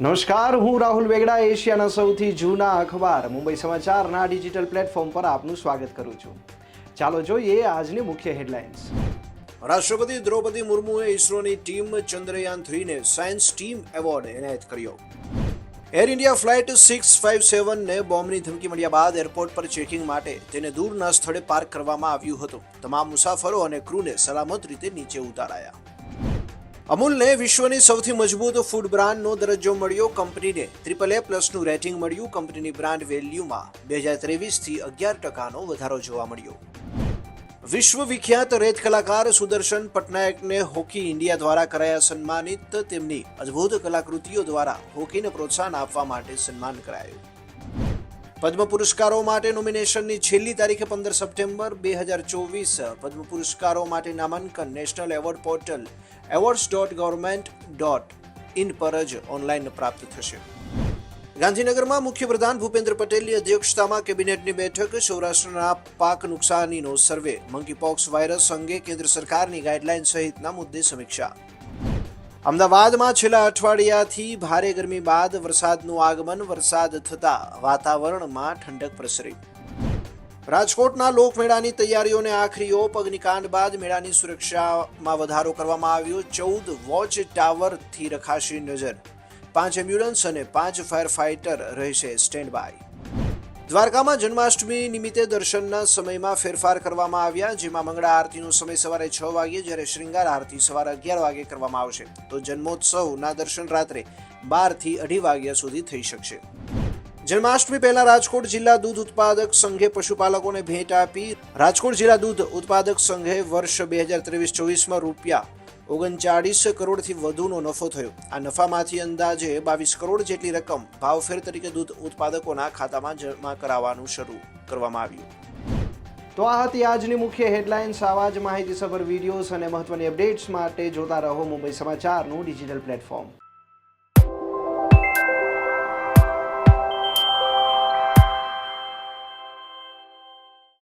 નમસ્કાર, હું રાહુલ વેગડા એશિયાના સૌથી જૂના અખબાર મુંબઈ સમાચારના ડિજિટલ પ્લેટફોર્મ પર આપનું સ્વાગત કરું છું. ચાલો જોઈએ આજની મુખ્ય હેડલાઇન્સ. રાષ્ટ્રપતિ દ્રૌપદી મુર્મુએ ઇસરોની ટીમ ચંદ્રયાન 3ને સાયન્સ ટીમ એવોર્ડ એનાયત કર્યો. એર ઇન્ડિયા ફ્લાઇટ 657ને બોમ્બની ધમકી મળ્યા બાદ એરપોર્ટ પર ચેકિંગ માટે તેને દૂરના સ્થળે પાર્ક કરવામાં આવ્યું હતું. તમામ મુસાફરો અને ક્રૂને સલામત રીતે નીચે ઉતારાયા. અમૂલને વિશ્વની સૌથી મજબૂત ફૂડ બ્રાન્ડનો દરજ્જો મળ્યો. કંપનીને AAA+નું રેટિંગ મળ્યું. કંપનીની બ્રાન્ડ વેલ્યુમાં 2023થી 11%નો વધારો જોવા મળ્યો. વિશ્વ વિખ્યાત રેત કલાકાર સુદર્શન પટનાયકને હોકી ઇન્ડિયા દ્વારા કરાયા સન્માનિત. તેમની અદ્ભુત કલાકૃતિઓ દ્વારા હોકીને પ્રોત્સાહન આપવા માટે સન્માન કરાયું. પદ્મ પુરસ્કારો માટે નોમિનેશનની છેલ્લી તારીખે 15 સપ્ટેમ્બર 2024. પદ્મ પુરસ્કારો માટે નામાંકન નેશનલ એવોર્ડ પોર્ટલ awards.government.in પર જ ઓનલાઈન પ્રાપ્ત થશે. ગાંધીનગરમાં મુખ્યપ્રધાન ભૂપેન્દ્ર પટેલની અધ્યક્ષતામાં કેબિનેટની બેઠક. સૌરાષ્ટ્રના પાક નુકસાનીનો સર્વે, મંકીપોક્સ વાયરસ અંગે કેન્દ્ર સરકારની ગાઈડલાઈન સહિતના મુદ્દે સમીક્ષા. અમદાવાદમાં છેલ્લા અઠવાડિયાથી ભારે ગરમી બાદ વરસાદનું આગમન. વરસાદ થતા વાતાવરણમાં ઠંડક પ્રસરી. રાજકોટના લોકમેળાની તૈયારીઓને આખરી ઓપ. અગ્નિકાંડ બાદ મેળાની સુરક્ષામાં વધારો કરવામાં આવ્યો. 14 વોચ ટાવરથી રખાશે નજર. 5 એમ્બ્યુલન્સ અને 5 ફાયર ફાઇટર રહેશે સ્ટેન્ડ બાય. દ્વારકામાં જન્માષ્ટમી નિમિત્તે દર્શનના સમયમાં ફેરફાર કરવામાં આવ્યા. જેમાં મંગળા આરતીનો સમય સવારે 6 વાગે, જ્યારે શ્રૃંગાર આરતી સવારે 11 વાગે કરવામાં આવશે. તો જન્મોત્સવના દર્શન રાત્રે 12 થી 2:30 વાગ્યા સુધી થઈ શકશે. જન્માષ્ટમી પહેલા રાજકોટ જિલ્લા દૂધ ઉત્પાદક સંઘે પશુપાલકોને ભેટ આપી. રાજકોટ જિલ્લા દૂધ ઉત્પાદક સંઘે વર્ષ 2023-24માં ₹39 કરોડથી વધુનો નફો થયો. આ નફામાંથી અંદાજે 22 કરોડ જેટલી રકમ ભાવફેર તરીકે દૂધ ઉત્પાદકોના ખાતામાં જમા કરાવવાનું શરૂ કરવામાં આવ્યું. તો આ હતી આજની મુખ્ય હેડલાઇન્સ. આવા જ માહિતીસભર વિડીયોઝ અને મહત્વની અપડેટ્સ માટે જોતા રહો મુંબઈ સમાચારનું ડિજિટલ પ્લેટફોર્મ.